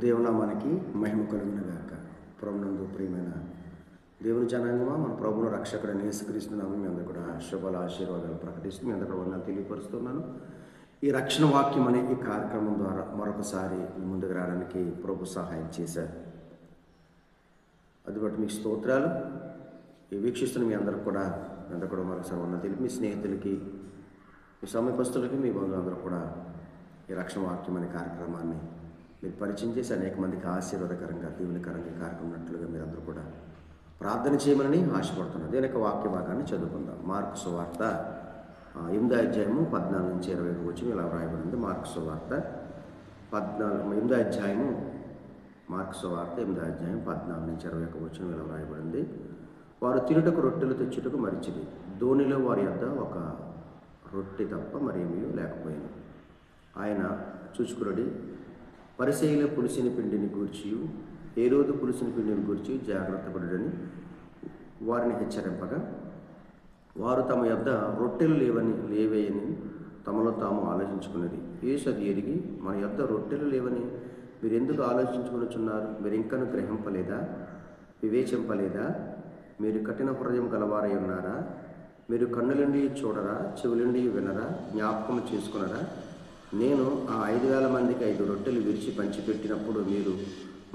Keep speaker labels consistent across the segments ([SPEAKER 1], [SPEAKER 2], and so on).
[SPEAKER 1] దేవునామానికి మహిమ కలుగును గాక. ప్రభునందు ప్రియమైన దేవుని జనాంగమా, మన ప్రభువును రక్షకుడైన యేసుక్రీస్తునామమున మీ అందరూ కూడా శుభాలు ఆశీర్వాదాలు ప్రకటిస్తూ మీ అందరూ వందనాలు తెలియపరుస్తున్నాను. ఈ రక్షణ వాక్యం అనే ఈ కార్యక్రమం ద్వారా మరొకసారి ముందుకు రావడానికి ప్రభు సహాయం చేశారు. అది బట్టి మీకు స్తోత్రాలు. ఈ వీక్షిస్తున్న మీ అందరూ కూడా మరొకసారి వందనాలు తెలిపి మీ స్నేహితులకి, మీ సమీపస్తులకి, మీ బంధువులందరూ కూడా ఈ రక్షణ వాక్యం అనే కార్యక్రమాన్ని మీరు పరిచయం చేసి అనేక మందికి ఆశీర్వాదకరంగా, దీవెనకరంగా కార్యక్రమం మీరందరూ కూడా ప్రార్థన చేయమని ఆశపడుతున్నారు. దీని యొక్క వాక్య భాగాన్ని చదువుకుందాం. మార్కు సువార్త 8వ అధ్యాయము 14 నుంచి 20 వచ్చి ఇలా వ్రాయబడింది. మార్కు సువార్త 8వ అధ్యాయం 14 నుంచి 21 వచ్చి ఇలా వ్రాయబడింది. వారు తినుటకు రొట్టెలు తెచ్చుటకు మరిచిది. ధోనిలో వారి యొద్ద ఒక రొట్టె తప్ప మరేమీ లేకపోయింది. ఆయన చూచుకురడి పరిసయ్యుల పులిసిన పిండిని గూర్చి, హేరోదు పులిసిన పిండిని గూర్చి జాగ్రత్త పడుడని వారిని హెచ్చరింపగా, వారు తమ యొద్ద రొట్టెలు లేవేయని తమలో తాము ఆలోచించుకున్నది. యేసు అది ఎరిగి, మన యొద్ద రొట్టెలు లేవని మీరు ఎందుకు ఆలోచించుకొనుచున్నారు? మీరు ఇంకనూ గ్రహింపలేదా? వివేచింపలేదా? మీరు కఠిన హృదయం గలవారై ఉన్నారా? మీరు కన్నులుండి చూడరా? చెవులుండి వినరా? జ్ఞాపకం చేసుకునరా? నేను ఆ 5,000 మందికి 5 రొట్టెలు విరిచి పంచిపెట్టినప్పుడు మీరు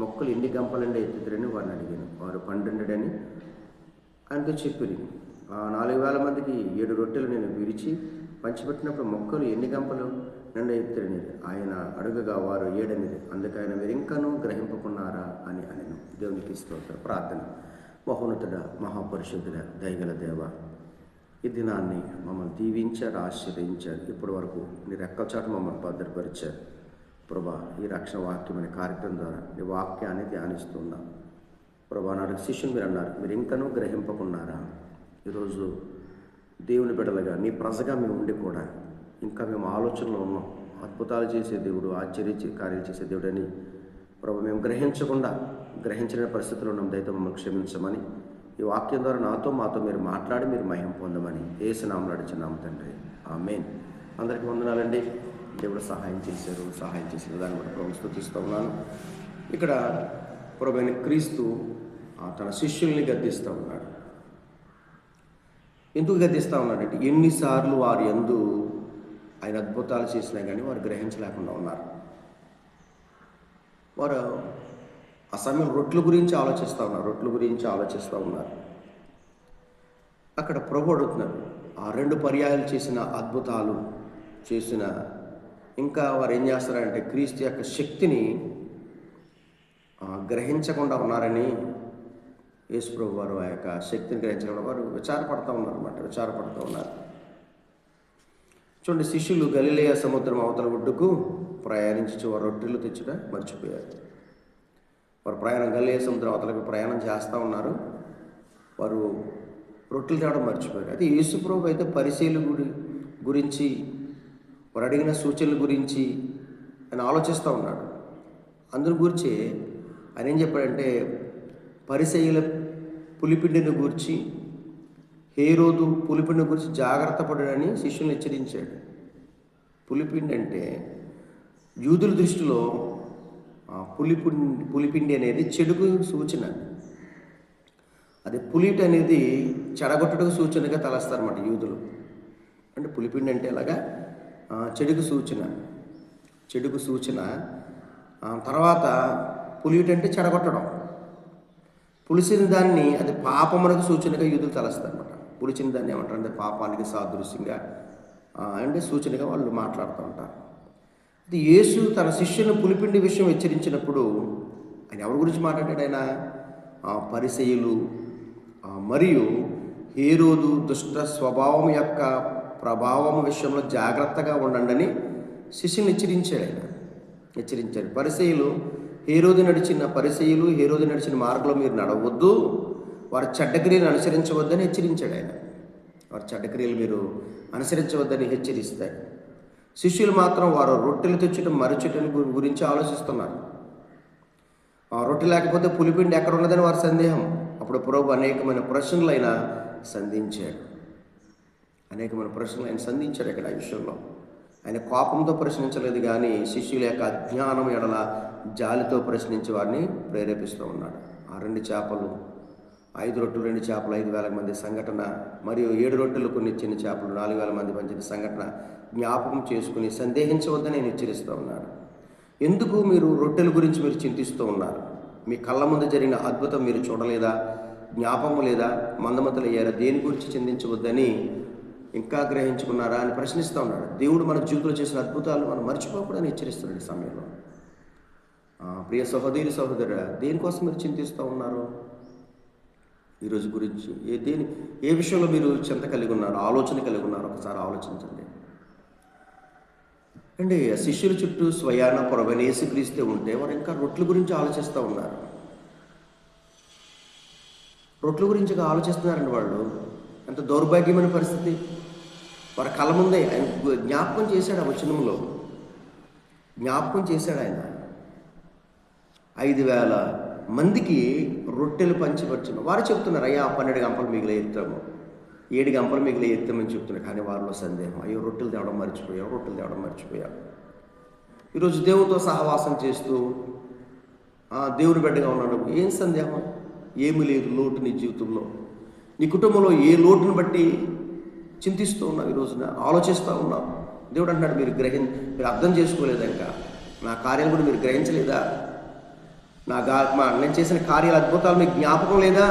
[SPEAKER 1] మొక్కలు ఎన్ని గంపలండి ఎత్తుతారని వారిని అడిగాను. వారు 12 అని ఆయనతో చెప్పిరి. ఆ 4,000 మందికి 7 రొట్టెలు నేను విరిచి పంచిపెట్టినప్పుడు మొక్కలు ఎన్ని గంపలు నిండా ఎత్తురని ఆయన అడుగగా వారు 7 అనేది. అందుకైనా మీరు ఇంకానూ గ్రహింపకున్నారా అని అనెను. దేవునికి స్తోత్రం. ప్రార్థన. మహోన్నతుడ, మహాపరిశుద్ధుడ, దయగల దేవ, ఈ దినాన్ని మమ్మల్ని దీవించారు, ఆశీర్వదించారు. ఇప్పటి వరకు నీ రెక్కల చాటు మమ్మల్ని భద్రపరిచారు. ప్రభా, ఈ రక్షణ వాక్యం అనే కార్యక్రమం ద్వారా నీ వాక్యాన్ని ధ్యానిస్తున్నాం. ప్రభా, నాడు శిష్యుని మీరు అన్నారు, మీరు ఇంకనూ గ్రహింపకున్నారా? ఈరోజు దేవుని బిడ్డలుగా, నీ ప్రజగా మేము ఉండి కూడా ఇంకా మేము ఆలోచనలో ఉన్నాం. అద్భుతాలు చేసే దేవుడు, ఆశ్చర్య కార్యాలు చేసే దేవుడు అని ప్రభా మేము గ్రహించిన పరిస్థితుల్లో ఉన్నాం. దయతో మమ్మల్ని క్షమించమని, ఈ వాక్యం ద్వారా మాతో మీరు మాట్లాడి మీరు మహిమ పొందమని యేసు నామములో అడుగుచున్నాము తండ్రి. ఆమేన్. అందరికీ వందనాలండి. దేవుడు సహాయం చేసిన దాన్ని బట్టి ప్రభు స్తుతిస్తూ ఉన్నాను. ఇక్కడ ప్రభువైన క్రీస్తు తన శిష్యుల్ని గద్దిస్తూ ఉన్నాడు. ఎందుకు గద్దిస్తూ ఉన్నాడంటే, ఎన్నిసార్లు వారి యందు ఆయన అద్భుతాలు చేసినా కానీ వారు గ్రహించలేకుండా ఉన్నారు. వారు ఆ సమయం రొట్టెల గురించి ఆలోచిస్తూ ఉన్నారు. అక్కడ ప్రభు అడుగుతున్నారు, ఆ 2 పర్యాయాలు చేసిన అద్భుతాలు ఇంకా వారు ఏం చేస్తారంటే క్రీస్తు యొక్క శక్తిని గ్రహించకుండా ఉన్నారని, యేసు ప్రభు వారు ఆ యొక్క శక్తిని గ్రహించకుండా వారు విచారపడుతూ ఉన్నారు. చూడండి, శిష్యులు గలిలయ సముద్రం అవతల ఒడ్డుకు ప్రయాణించి వారు రొట్టెలు తెచ్చుట మర్చిపోయారు. వారు గలిలయ సముద్రం అవతలకు ప్రయాణం చేస్తూ ఉన్నారు. వారు రొట్టెలు తేవడం మర్చిపోయారు. అయితే యేసు ప్రభు అయితే పరిసయ్యుల గురించి, వారు అడిగిన సూచనల గురించి ఆయన ఆలోచిస్తూ ఉన్నాడు. అందరి గురించి ఆయన ఏం చెప్పాడంటే, పరిసయ్యుల పులిపిండిని గురించి, హేరోదు పులిపిండిని గురించి జాగ్రత్త పడని శిష్యులను హెచ్చరించాడు. పులిపిండి అంటే యూదుల దృష్టిలో పులిపిండి అనేది చెడుకు సూచన. అది పులిట్ అనేది చెడగొట్టడానికి సూచనగా తలస్తారన్నమాట యూదులు. అంటే పులిపిండి అంటే అలాగా చెడుకు సూచన. తర్వాత పులిట్ అంటే చెడగొట్టడం. పులిసిన దాన్ని అది పాపమునకు సూచనగా యూదులు తలస్తారన్నమాట. పులిచిన దాన్ని ఏమంటారు అంటే పాపానికి సాదృశ్యంగా అంటే సూచనగా వాళ్ళు మాట్లాడుతూ ఉంటారు. అది యేసు తన శిష్యులను పులిపిండి విషయం హెచ్చరించినప్పుడు ఆయన ఎవరి గురించి మాట్లాడాడు? ఆయన పరిసయ్యులు మరియు హేరోదు దుష్ట స్వభావం యొక్క ప్రభావం విషయంలో జాగ్రత్తగా ఉండండి అని శిష్యుని హెచ్చరించాడు. హేరోదు నడిచిన మార్గంలో మీరు నడవద్దు, వారి చెడ్డక్రియలు అనుసరించవద్దని హెచ్చరించాడు ఆయన. వారి చెడ్డక్రియలు మీరు అనుసరించవద్దని హెచ్చరిస్తాడు. శిష్యులు మాత్రం వారు రొట్టెలు తెచ్చడం మరచుటని గురించి ఆలోచిస్తున్నారు. రొట్టె లేకపోతే పులిపిండి ఎక్కడ ఉన్నదని వారి సందేహం. అప్పుడు ప్రభు అనేకమైన ప్రశ్నలు ఆయన సంధించాడు. ఇక్కడ ఆ విషయంలో ఆయన కోపంతో ప్రశ్నించలేదు, కానీ శిష్యుల యొక్క అజ్ఞానం ఎడల జాలితో ప్రశ్నించి వారిని ప్రేరేపిస్తూ ఉన్నాడు. ఆ 2 చేపలు, 5 రొట్టెలు 2 చేపలు 5,000 మంది సంఘటన, మరియు 7 రొట్టెలు కొన్ని చిన్న చేపలు 4,000 మంది పంచిన సంఘటన జ్ఞాపకం చేసుకుని సందేహించవద్దని నేను హెచ్చరిస్తూ ఉన్నాడు. ఎందుకు మీరు రొట్టెల గురించి మీరు చింతిస్తూ ఉన్నారు? మీ కళ్ళ ముందు జరిగిన అద్భుతం మీరు చూడలేదా? జ్ఞాపకం లేదా? మందమతులు అయ్యారా? దేని గురించి చింతించవద్దని ఇంకా గ్రహించుకున్నారా అని ప్రశ్నిస్తూ ఉన్నాడు. దేవుడు మన జీవితంలో చేసిన అద్భుతాలు మనం మర్చిపోకూడదని హెచ్చరిస్తున్నాడు ఈ సమయంలో. ప్రియ సహోదరి సహోదరుడా, దేనికోసం మీరు చింతిస్తూ ఉన్నారు? ఈరోజు గురించి ఏ విషయంలో మీరు చింత కలిగి ఉన్నారు, ఆలోచన కలిగి ఉన్నారు? ఒకసారి ఆలోచించండి అండి. శిష్యుల చుట్టూ స్వయాన ప్రభువైన యేసుక్రీస్తు ఉంటే వారు ఇంకా రొట్టెల గురించి ఆలోచిస్తూ ఉన్నారు. రొట్టెల గురించి ఆలోచిస్తున్నారండి వాళ్ళు. ఎంత దౌర్భాగ్యమైన పరిస్థితి. వారి కళ్ళ ముందే ఆయన జ్ఞాపకం చేశాడు. ఆ వచనంలో జ్ఞాపకం చేశాడు. ఆయన 5,000 మందికి రొట్టెలు పంచిపరిచిన వారు చెప్తున్నారు, అయ్యా 12 గంపలు మిగిలే ఎత్తాము, 7 గంపలు మిగిలే ఎత్తామని చెప్తున్నారు. కానీ వారిలో సందేహం, అయ్యో రొట్టెలు తేవడం మర్చిపోయాం. ఈరోజు దేవునితో సహవాసం చేస్తూ దేవుని బిడ్డగా ఉన్నాడు, ఏం సందేహం? ఏమీ లేదు లోటు నీ జీవితంలో. నీ కుటుంబంలో ఏ లోటును బట్టి చింతిస్తూ ఉన్నావు? ఈ రోజున ఆలోచిస్తూ ఉన్నావు. దేవుడు అంటున్నాడు, మీరు అర్థం చేసుకోలేదా? ఇంకా నా కార్యాలు కూడా మీరు గ్రహించలేదా? నేను చేసిన కార్యాల అద్భుతాలు మీకు జ్ఞాపకం లేదా?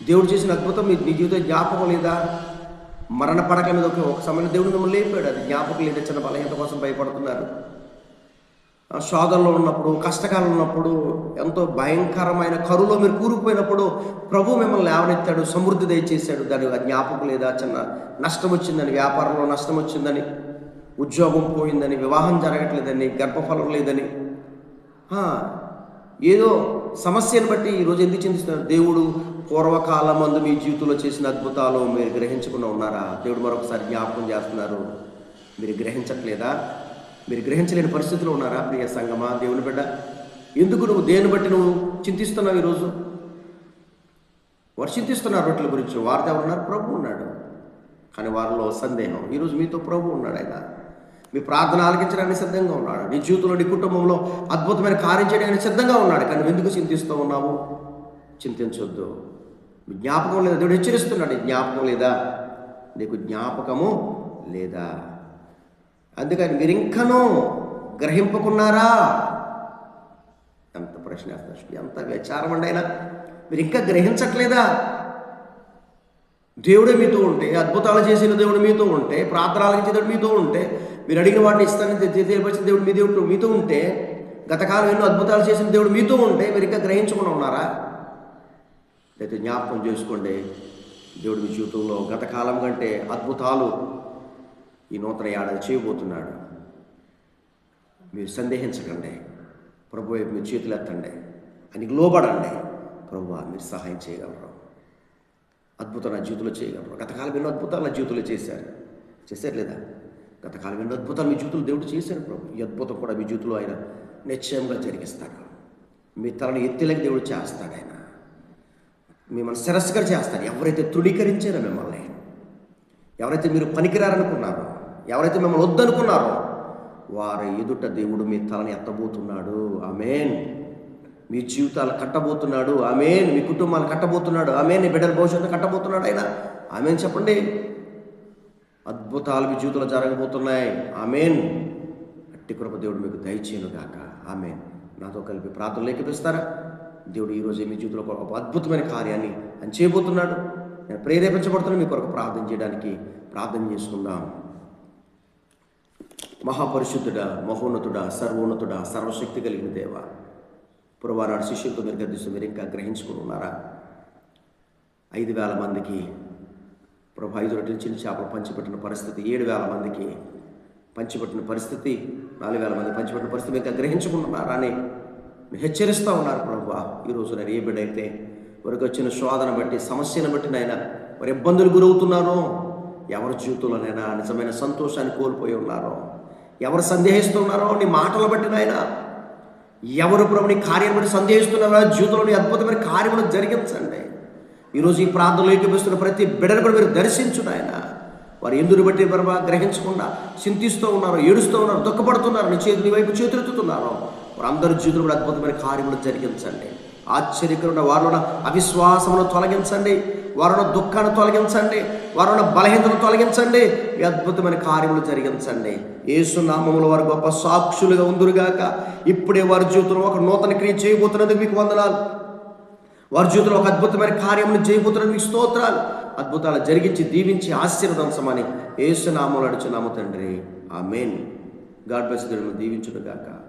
[SPEAKER 1] దేవుడు చేసిన అద్భుతం నీ జీవితం జ్ఞాపకం లేదా? మరణ పడక మీద ఒక సమయంలో దేవుడు మిమ్మల్ని లేపాడు, అది జ్ఞాపకం లేదా? చిన్న బలహీనత కోసం భయపడుతున్నారు. శోధనలో ఉన్నప్పుడు, కష్టకాలంలో ఉన్నప్పుడు, ఎంతో భయంకరమైన కరువులో మీరు కూరుకుపోయినప్పుడు ప్రభు మిమ్మల్ని లేవనెత్తాడు, సమృద్ధి దయచేశాడు. దాని జ్ఞాపకం లేదా? చిన్న నష్టం వచ్చిందని, వ్యాపారంలో నష్టం వచ్చిందని, ఉద్యోగం పోయిందని, వివాహం జరగట్లేదని, గర్భఫలం లేదని, ఏదో సమస్యను బట్టి ఈరోజు ఎందుకు చింతిస్తున్నారు? దేవుడు పూర్వకాలం మందు మీ జీవితంలో చేసిన అద్భుతాలు మీరు గ్రహించకుండా ఉన్నారా? దేవుడు మరొకసారి జ్ఞాపకం చేస్తున్నారు. మీరు గ్రహించట్లేదా? మీరు గ్రహించలేని పరిస్థితిలో ఉన్నారా? ప్రియ సంగమా, దేవుని బిడ్డ, ఎందుకు నువ్వు దేని బట్టి నువ్వు చింతిస్తున్నావు? ఈరోజు వారు చింతిస్తున్నారు రొట్టెల గురించి. వారితో ఎవరున్నారు? ప్రభు ఉన్నాడు. కానీ వారిలో సందేహం. ఈరోజు మీతో ప్రభు ఉన్నాడు. ఆయన మీ ప్రార్థన ఆలకించడానికి సిద్ధంగా ఉన్నాడు. నీ జీవితంలో, నీ కుటుంబంలో అద్భుతమైన కార్యం చేయడానికి సిద్ధంగా ఉన్నాడు. కానీ ఎందుకు చింతిస్తూ ఉన్నావు? చింతించొద్దు. జ్ఞాపకం లేదా? దేవుడు హెచ్చరిస్తున్నాడు, జ్ఞాపకం లేదా? నీకు జ్ఞాపకము లేదా? అందుకని మీరు ఇంకనూ గ్రహింపకున్నారా? ఎంత ప్రశ్న, ఎంత విచారం అండి. అయినా మీరు ఇంకా గ్రహించట్లేదా? దేవుడే మీతో ఉంటే, అద్భుతాలు చేసిన దేవుడు మీతో ఉంటే, ప్రార్థనలు ఆలకించే దేవుడు మీతో ఉంటే, మీరు అడిగిన వాటిని ఇస్తానని తెలియపరిచిన దేవుడు మీతో ఉంటే, గతకాలం ఎన్నో అద్భుతాలు చేసిన దేవుడు మీతో ఉంటే మీరు ఇంకా గ్రహించకుండా ఉన్నారా? అయితే జ్ఞాపకం చేసుకోండి, దేవుడు మీ జీవితంలో గతకాలం కంటే అద్భుతాలు ఈ నూతన ఏడాది చేయబోతున్నాడు. మీరు సందేహించకండి. ప్రభు వైపు మీరు చేతులు ఎత్తండి, ఆయనకి లోబడండి. ప్రభువా మీరు సహాయం చేయగలరు, అద్భుతం నా జీవితంలో చేయగలరు. గతకాలం ఎన్నో అద్భుతాలు నా జీవితంలో చేశారు లేదా? గతకాలం ఎన్నో అద్భుతాలు మీ జీవితంలో దేవుడు చేశారు. ప్రభు ఈ అద్భుతం కూడా మీ జీవితంలో ఆయన నిశ్చయంగా జరిగిస్తాడు. మీ తలను ఎత్తిలేక దేవుడు చేస్తాడు. ఆయన మిమ్మల్ని శిరస్సుగా చేస్తాడు. ఎవరైతే తృణీకరించారో మిమ్మల్ని, ఎవరైతే మీరు పనికిరారనుకున్నారో, ఎవరైతే మిమ్మల్ని వద్దనుకున్నారో, వారి ఎదుట దేవుడు మీ తలని ఎత్తబోతున్నాడు. ఆమేన్. మీ జీవితాలు కట్టబోతున్నాడు. ఆమేన్. మీ కుటుంబాలు కట్టబోతున్నాడు. ఆమేన్. మీ బిడ్డల భవిష్యత్తు కట్టబోతున్నాడు ఆయన. ఆమేన్ చెప్పండి. అద్భుతాలు మీ జీవితంలో జరగబోతున్నాయి. ఆమేన్. అట్టి కృప దేవుడు మీకు దయచేయను గాక. ఆమేన్. నాతో కలిపి ప్రార్థనలు ఏకీపిస్తారా? దేవుడు ఈరోజు మీ జీవితంలో ఒక అద్భుతమైన కార్యాన్ని ఆయన చేయబోతున్నాడు. నేను ప్రేరేపించబడుతున్నాను మీ కొరకు ప్రార్థన చేయడానికి. ప్రార్థన చేసుకుందాం. మహాపరిశుద్ధుడా, మహోన్నతుడా, సర్వోన్నతుడా, సర్వశక్తి కలిగిన దేవ, ప్రభువా నాడు శిష్యులతో మీరు గద్దిస్తూ మీరు ఇంకా గ్రహించుకుని ఉన్నారా? 5,000 మందికి ప్రభు 5 రొట్టెలు చిన్న చేపలు పంచిపెట్టిన పరిస్థితి, 7,000 మందికి పంచిపెట్టిన పరిస్థితి, 4,000 మంది పంచిపెట్టిన పరిస్థితి మీరు ఇంకా గ్రహించుకుంటున్నారా అని హెచ్చరిస్తూ ఉన్నారు. ప్రభువా ఈరోజు నేను ఏ బిడ్డైతే వారికి వచ్చిన శోధన బట్టి, సమస్యను బట్టి నాయన వారి ఇబ్బందులు గురవుతున్నారో, ఎవరి జీవితంలోనైనా నిజమైన సంతోషాన్ని కోల్పోయి ఉన్నారో, ఎవరు సందేహిస్తున్నారో నీ మాటలు బట్టి నాయన, ఎవరు ప్రభు నీ కార్యం బట్టి సందేహిస్తున్నారో, జీవితంలో నీ అద్భుతమైన కార్యములు జరిగించండి. ఈరోజు ఈ ప్రార్థనలో ఏకీపిస్తున్న ప్రతి బిడ్డను కూడా మీరు దర్శించు నాయన. వారు ఎందుని బట్టి ప్రభా గ్రహించకుండా చింతిస్తూ ఉన్నారు, ఏడుస్తూ ఉన్నారు, దుఃఖపడుతున్నారు, నీ వైపు చేతులెత్తుతున్నారు, వారందరి జీవితంలో కూడా అద్భుతమైన కార్యములు జరిగించండి. ఆశ్చర్యకరమైన వారిలో అవిశ్వాసమును తొలగించండి, వారిలో దుఃఖాన్ని తొలగించండి, వారిలో బలహీనతను తొలగించండి, ఈ అద్భుతమైన కార్యములు జరిగించండి. యేసు నామములో వారు గొప్ప సాక్షులుగా ఉందురుగాక. ఇప్పుడే వారి జీవితంలో ఒక నూతన క్రియ చేయబోతున్నందుకు మీకు వందనాలు. వారి జీవితంలో ఒక అద్భుతమైన కార్యములు చేయబోతున్నందుకు మీకు స్తోత్రాలు. అద్భుతాలు జరిగించి దీవించి ఆశీర్వదించమని యేసు నామములో అడుగుచున్నాము తండ్రి. ఆమేన్. God bless you. దీవించును గాక.